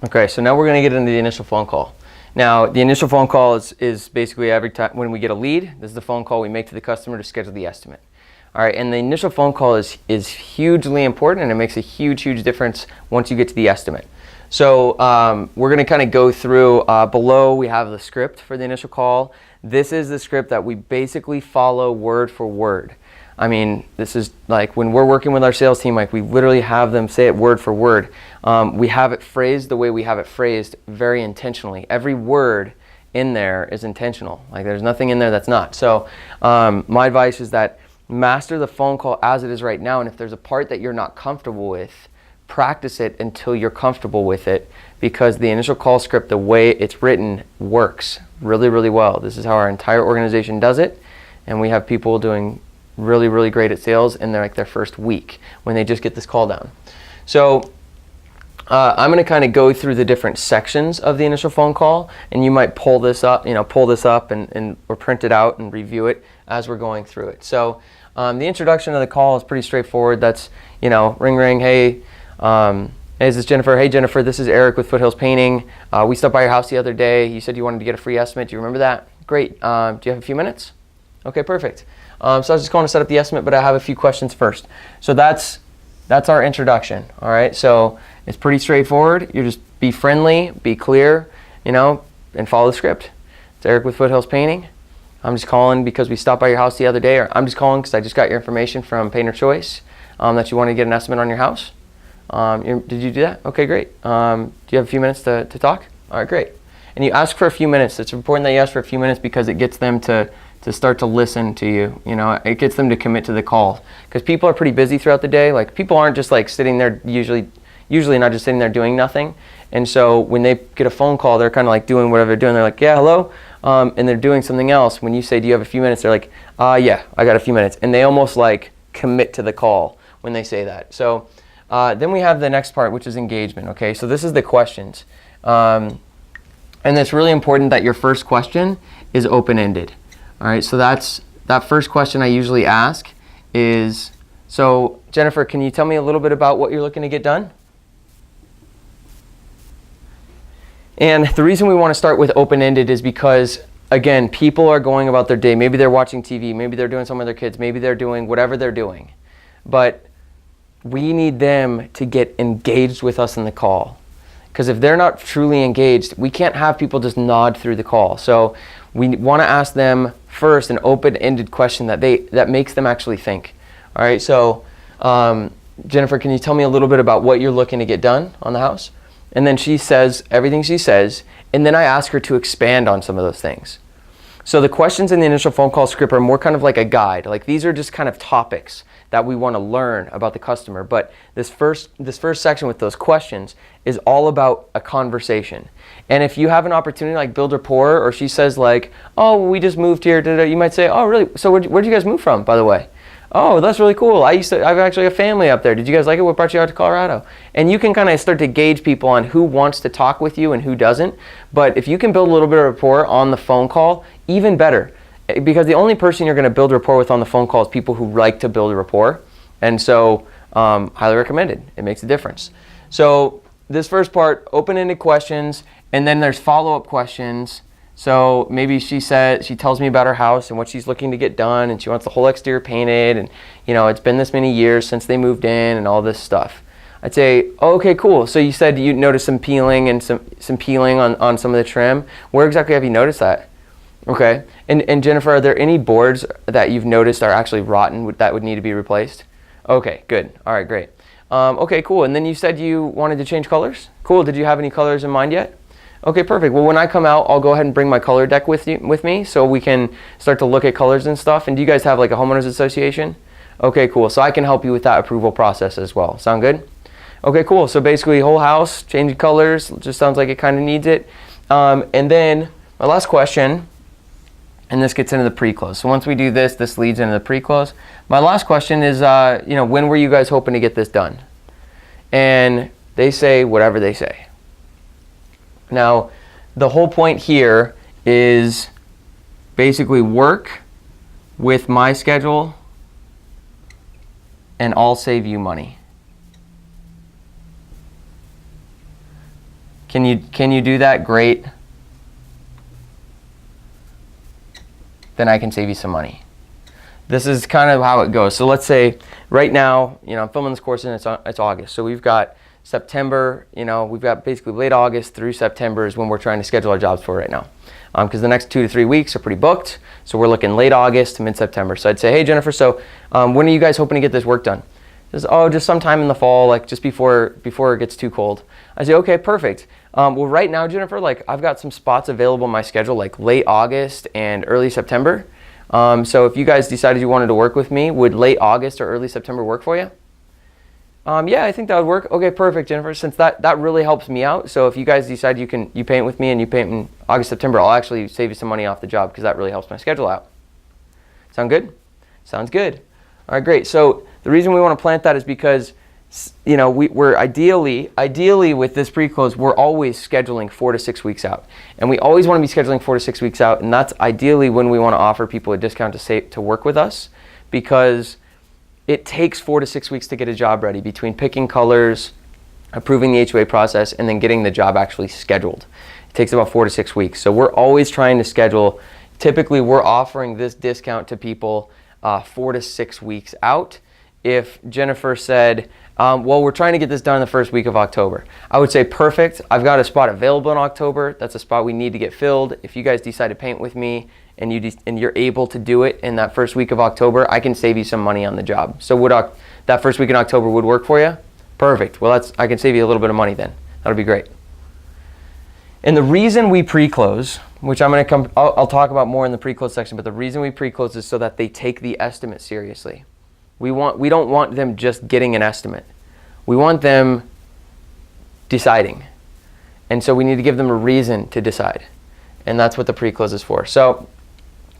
Okay, so now we're going to get into the initial phone call. Now, the initial phone call is basically every time when we get a lead, this is the phone call we make to the customer to schedule the estimate. All right, and the initial phone call is hugely important, and it makes a huge difference once you get to the estimate. So we're going to kind of go through, below we have the script for the initial call. This is the script that we basically follow word for word. I mean, this is like when we're working with our sales team, like we literally have them say it word for word. We have it phrased the way we have it phrased very intentionally. Every word in there is intentional. Like there's nothing in there that's not. So my advice is that master the phone call as it is right now, and if there's a part that you're not comfortable with, practice it until you're comfortable with it, because the initial call script, the way it's written, works really well. This is how our entire organization does it, and we have people doing really great at sales in their first week when they just get this call down. So I'm going to kind of go through the different sections of the initial phone call, and you might pull this up and or print it out and review it as we're going through it. So the introduction of the call is pretty straightforward. That's, ring, hey, is this Jennifer? Hey Jennifer, this is Eric with Foothills Painting. We stopped by your house the other day. You said you wanted to get a free estimate. Do you remember that? Great. Do you have a few minutes? Okay, perfect. So I was just going to set up the estimate, but I have a few questions first. So that's our introduction. All right. So it's pretty straightforward. You just be friendly, be clear, and follow the script. It's Eric with Foothills Painting. I'm just calling because we stopped by your house the other day, or I'm just calling because I just got your information from Painter Choice that you want to get an estimate on your house. Did you do that? Okay, great. Do you have a few minutes to talk? All right, great. And you ask for a few minutes. It's important that you ask for a few minutes because it gets them to start to listen to you. It gets them to commit to the call, because people are pretty busy throughout the day. Like people aren't just like sitting there, usually not just sitting there doing nothing. And so when they get a phone call, they're kind of like doing whatever they're doing. They're like, yeah, hello. And they're doing something else. When you say, do you have a few minutes? They're like, yeah, I got a few minutes. And they almost like commit to the call when they say that. So then we have the next part, which is engagement. Okay, so this is the questions. And it's really important that your first question is open-ended. All right, so that first question I usually ask is, so Jennifer, can you tell me a little bit about what you're looking to get done? And the reason we want to start with open-ended is because, again, people are going about their day. Maybe they're watching TV, maybe they're doing something with their kids, maybe they're doing whatever they're doing. But we need them to get engaged with us in the call. Because if they're not truly engaged, we can't have people just nod through the call. So we want to ask them first an open-ended question that makes them actually think. All right, so Jennifer, can you tell me a little bit about what you're looking to get done on the house? And then she says everything she says, and then I ask her to expand on some of those things. So the questions in the initial phone call script are more kind of like a guide. Like these are just kind of topics that we want to learn about the customer. But this first section with those questions is all about a conversation. And if you have an opportunity like build rapport, or she says like, oh, we just moved here, you might say, oh, really? So where'd you guys move from, by the way? Oh, that's really cool. I've actually a family up there. Did you guys like it? What brought you out to Colorado? And you can kind of start to gauge people on who wants to talk with you and who doesn't. But if you can build a little bit of rapport on the phone call, even better. Because the only person you're going to build rapport with on the phone call is people who like to build a rapport. And so, highly recommended. It makes a difference. So this first part, open-ended questions, and then there's follow-up questions. So maybe she tells me about her house and what she's looking to get done, and she wants the whole exterior painted, and it's been this many years since they moved in and all this stuff. I'd say, oh, okay, cool. So you said you noticed some peeling and some peeling on some of the trim. Where exactly have you noticed that? Okay. And Jennifer, are there any boards that you've noticed are actually rotten that would need to be replaced? Okay, good. All right, great. Okay, cool. And then you said you wanted to change colors? Cool. Did you have any colors in mind yet? Okay, perfect. Well, when I come out, I'll go ahead and bring my color deck with me so we can start to look at colors and stuff. And do you guys have like a homeowners association? Okay, cool. So I can help you with that approval process as well. Sound good? Okay, cool. So basically, whole house, changing colors, just sounds like it kind of needs it. And then my last question, and this gets into the pre-close. So once we do this leads into the pre-close. My last question is, when were you guys hoping to get this done? And they say whatever they say. Now, the whole point here is basically work with my schedule and I'll save you money. Can you do that? Great. Then I can save you some money. This is kind of how it goes. So let's say right now, I'm filming this course and it's August. So we've got September, we've got basically late August through September is when we're trying to schedule our jobs for right now. Because the next 2 to 3 weeks are pretty booked. So we're looking late August to mid-September. So I'd say, hey, Jennifer, so when are you guys hoping to get this work done? She says, oh, just sometime in the fall, like just before it gets too cold. I say, okay, perfect. Well, right now, Jennifer, like I've got some spots available in my schedule, like late August and early September. So if you guys decided you wanted to work with me, would late August or early September work for you? Yeah, I think that would work. Okay, perfect, Jennifer. Since that really helps me out. So if you guys decide you paint with me and you paint in August, September, I'll actually save you some money off the job because that really helps my schedule out. Sound good? Sounds good. All right, great. So the reason we want to plant that is because we're ideally with this pre-close, we're always scheduling 4 to 6 weeks out. And we always want to be scheduling 4 to 6 weeks out. And that's ideally when we want to offer people a discount to work with us, because it takes 4 to 6 weeks to get a job ready between picking colors, approving the HOA process, and then getting the job actually scheduled. It takes about 4 to 6 weeks. So we're always trying to schedule. Typically, we're offering this discount to people 4 to 6 weeks out. If Jennifer said, well, we're trying to get this done in the first week of October, I would say, perfect. I've got a spot available in October. That's a spot we need to get filled. If you guys decide to paint with me and you're able to do it in that first week of October, I can save you some money on the job. So would that first week in October would work for you? Perfect. Well, I can save you a little bit of money then. That'll be great. And the reason we pre-close, which I'll talk about more in the pre-close section, but the reason we pre-close is so that they take the estimate seriously. We don't want them just getting an estimate. We want them deciding. And so we need to give them a reason to decide. And that's what the pre-close is for. So,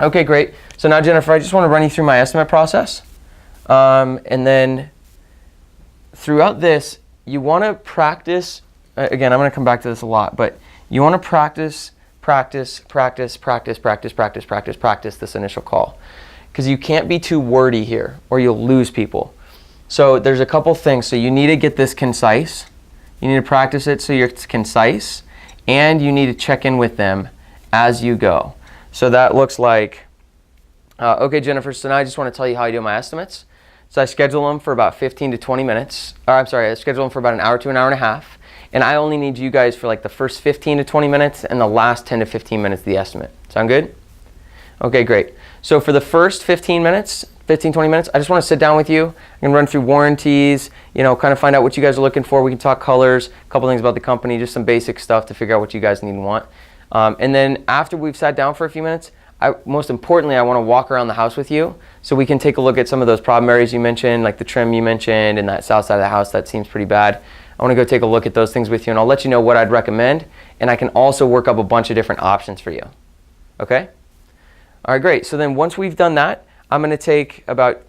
okay, great. So now, Jennifer, I just want to run you through my estimate process. And then throughout this, you want to practice. Again, I'm going to come back to this a lot, but you want to practice this initial call. Because you can't be too wordy here or you'll lose people. So there's a couple things. So you need to get this concise. You need to practice it so you're concise. And you need to check in with them as you go. So that looks like, okay, Jennifer, so now I just want to tell you how I do my estimates. So I schedule them for about 15 to 20 minutes. I schedule them for about an hour to an hour and a half. And I only need you guys for like the first 15 to 20 minutes and the last 10 to 15 minutes of the estimate. Sound good? Okay, great. So for the first 20 minutes, I just want to sit down with you and run through warranties, kind of find out what you guys are looking for. We can talk colors, a couple things about the company, just some basic stuff to figure out what you guys need and want. And then after we've sat down for a few minutes, most importantly, I want to walk around the house with you so we can take a look at some of those problem areas you mentioned, like the trim you mentioned and that south side of the house that seems pretty bad. I want to go take a look at those things with you, and I'll let you know what I'd recommend, and I can also work up a bunch of different options for you. Okay? All right, great. So then once we've done that, I'm going to take about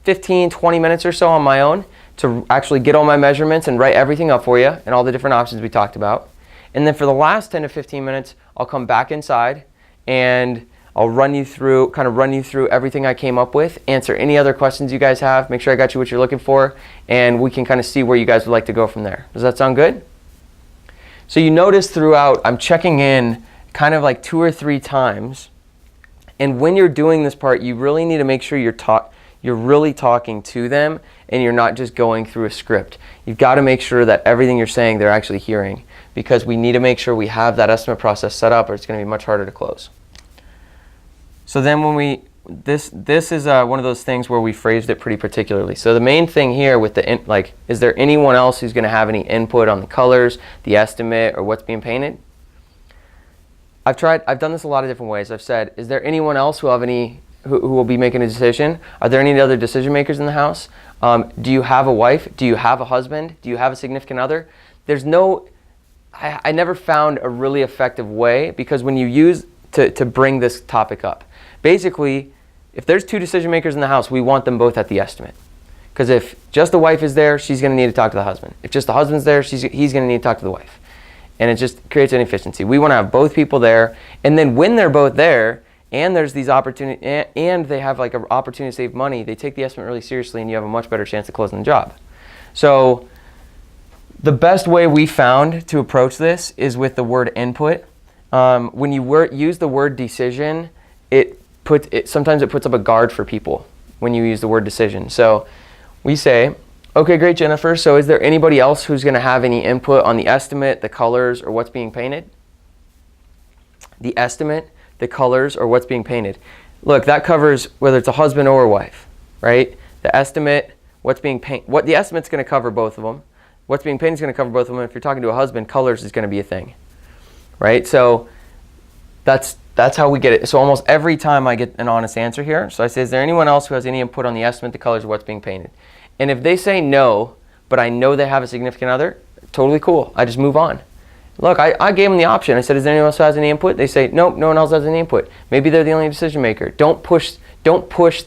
15, 20 minutes or so on my own to actually get all my measurements and write everything up for you and all the different options we talked about. And then for the last 10 to 15 minutes, I'll come back inside and I'll run you through everything I came up with, answer any other questions you guys have, make sure I got you what you're looking for, and we can kind of see where you guys would like to go from there. Does that sound good? So you notice throughout, I'm checking in kind of like 2 or 3 times. And when you're doing this part, you really need to make sure you're really talking to them and you're not just going through a script. You've got to make sure that everything you're saying they're actually hearing, because we need to make sure we have that estimate process set up or it's going to be much harder to close. So then when this is one of those things where we phrased it pretty particularly. So the main thing here with is there anyone else who's going to have any input on the colors, the estimate, or what's being painted? I've done this a lot of different ways. I've said, is there anyone else who will be making a decision? Are there any other decision makers in the house? Do you have a wife? Do you have a husband? Do you have a significant other? I never found a really effective way, because when you use to bring this topic up, basically, if there's 2 decision makers in the house, we want them both at the estimate. Because if just the wife is there, she's going to need to talk to the husband. If just the husband's there, he's going to need to talk to the wife. And it just creates inefficiency. We want to have both people there, and then when they're both there, and there's these opportunities, and they have like an opportunity to save money, they take the estimate really seriously, and you have a much better chance of closing the job. So The best way we found to approach this is with the word input. When you use the word decision, sometimes it puts up a guard for people when you use the word decision. So we say, okay, great, Jennifer. So is there anybody else who's going to have any input on the estimate, the colors, or what's being painted? The estimate, the colors, or what's being painted. Look, that covers whether it's a husband or a wife, right? The estimate, what's being painted. What the estimate's going to cover both of them. What's being painted is going to cover both of them. If you're talking to a husband, colors is going to be a thing, right? So that's how we get it. So almost every time I get an honest answer here. So I say, is there anyone else who has any input on the estimate, the colors, or what's being painted? And if they say no, but I know they have a significant other, totally cool. I just move on. Look, I gave them the option. I said, is there anyone else who has any input? They say, nope, no one else has any input. Maybe they're the only decision maker. Just don't push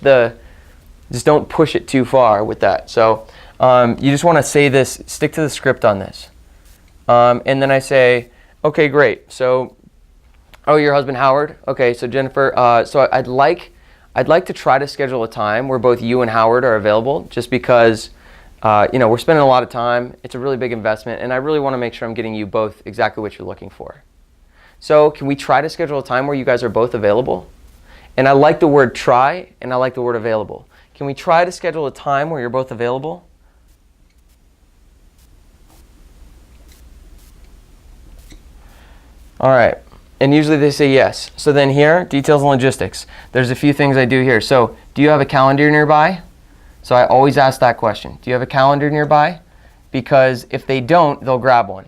it too far with that. So you just want to say this, stick to the script on this. And then I say, okay, great. So, oh, your husband, Howard? Okay, so Jennifer, so I'd like to try to schedule a time where both you and Howard are available, just because, we're spending a lot of time. It's a really big investment, and I really want to make sure I'm getting you both exactly what you're looking for. So can we try to schedule a time where you guys are both available? And I like the word try, and I like the word available. Can we try to schedule a time where you're both available? All right, and usually they say yes. So then here, details and logistics. There's a few things I do here. So do you have a calendar nearby? So I always ask that question. Do you have a calendar nearby? Because if they don't, they'll grab one.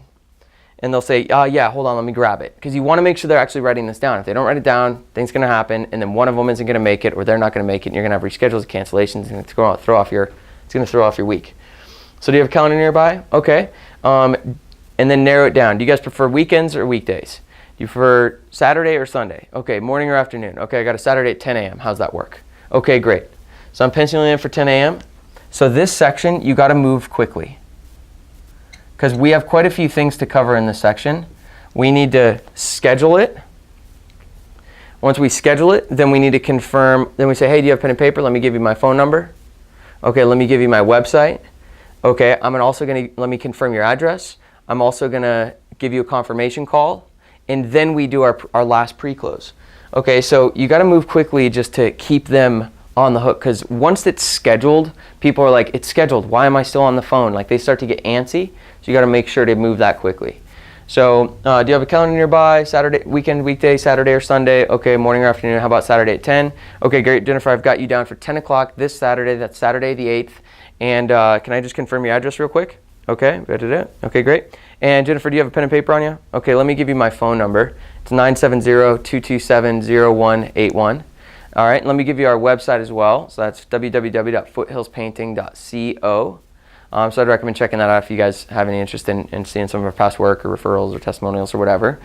And they'll say, yeah, hold on, let me grab it. Because you want to make sure they're actually writing this down. If they don't write it down, things going to happen, and then one of them isn't going to make it, or they're not going to make it, and you're going to have reschedules, cancellations, and it's going to throw off your week. So do you have a calendar nearby? Okay. And then narrow it down. Do you guys prefer weekends or weekdays? Do you prefer Saturday or Sunday? Okay, morning or afternoon? Okay, I got a Saturday at 10 a.m. How's that work? Okay, great. So I'm penciling in for 10 a.m. So this section, you got to move quickly, because we have quite a few things to cover in this section. We need to schedule it. Once we schedule it, then we need to confirm. Then we say, hey, do you have pen and paper? Let me give you my phone number. Okay, let me give you my website. Okay, let me confirm your address. I'm also going to give you a confirmation call, and then we do our last pre-close. Okay, so you got to move quickly just to keep them on the hook, because once it's scheduled, people are like, it's scheduled, why am I still on the phone? Like, they start to get antsy, so you got to make sure to move that quickly. So do you have a calendar nearby? Saturday, weekend, weekday, Saturday or Sunday? Okay, morning or afternoon? How about Saturday at 10? Okay, great, Jennifer, I've got you down for 10 o'clock this Saturday. That's Saturday the 8th. And can I just confirm your address real quick? Okay, okay, great. And Jennifer, do you have a pen and paper on you? Okay, let me give you my phone number. It's 970-227-0181. All right, let me give you our website as well. So that's www.foothillspainting.co. So I'd recommend checking that out if you guys have any interest in seeing some of our past work or referrals or testimonials or whatever.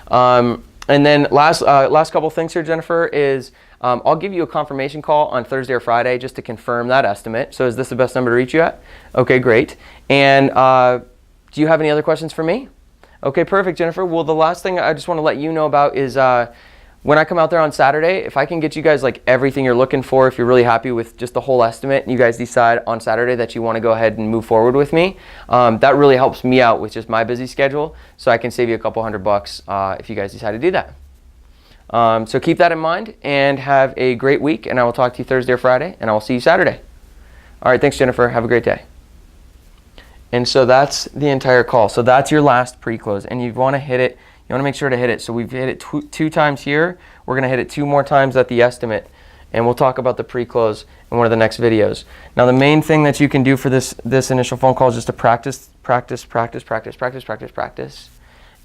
And then last couple things here, Jennifer, is I'll give you a confirmation call on Thursday or Friday just to confirm that estimate. So is this the best number to reach you at? Okay, great. And do you have any other questions for me? Okay, perfect, Jennifer. Well, the last thing I just want to let you know about is when I come out there on Saturday, if I can get you guys like everything you're looking for, if you're really happy with just the whole estimate and you guys decide on Saturday that you want to go ahead and move forward with me, that really helps me out with just my busy schedule, so I can save you a couple $100 if you guys decide to do that. So keep that in mind and have a great week, and I will talk to you Thursday or Friday, and I will see you Saturday. All right, thanks, Jennifer. Have a great day. And so that's the entire call. So that's your last pre-close, and you want to hit it. You want to make sure to hit it. So we've hit it two times here. We're going to hit it 2 more times at the estimate, and we'll talk about the pre-close in one of the next videos. Now, the main thing that you can do for this initial phone call is just to practice,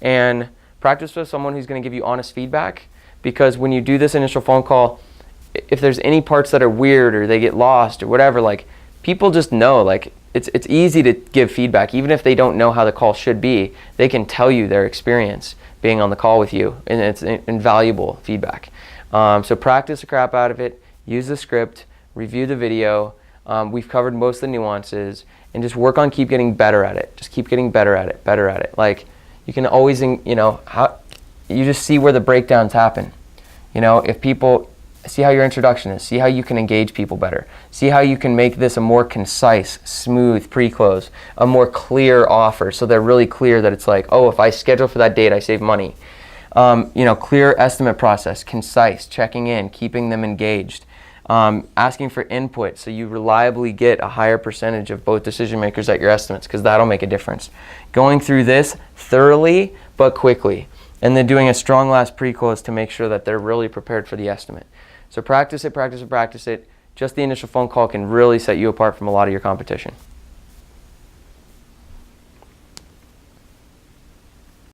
and practice with someone who's going to give you honest feedback. Because when you do this initial phone call, if there's any parts that are weird or they get lost or whatever, like, people just know, like, it's easy to give feedback. Even if they don't know how the call should be, they can tell you their experience being on the call with you, and it's invaluable feedback. So practice the crap out of it, use the script, review the video. We've covered most of the nuances, and just work on keep getting better at it. Just keep getting better at it. Like, you can always, you just see where the breakdowns happen. If people, See how your introduction is. See how you can engage people better. See how you can make this a more concise, smooth pre-close, a more clear offer, so they're really clear that it's like, oh, if I schedule for that date, I save money. Clear estimate process, concise, checking in, keeping them engaged, asking for input so you reliably get a higher percentage of both decision makers at your estimates, because that'll make a difference. Going through this thoroughly but quickly, and then doing a strong last pre-close to make sure that they're really prepared for the estimate. So practice it, practice it, practice it. Just the initial phone call can really set you apart from a lot of your competition.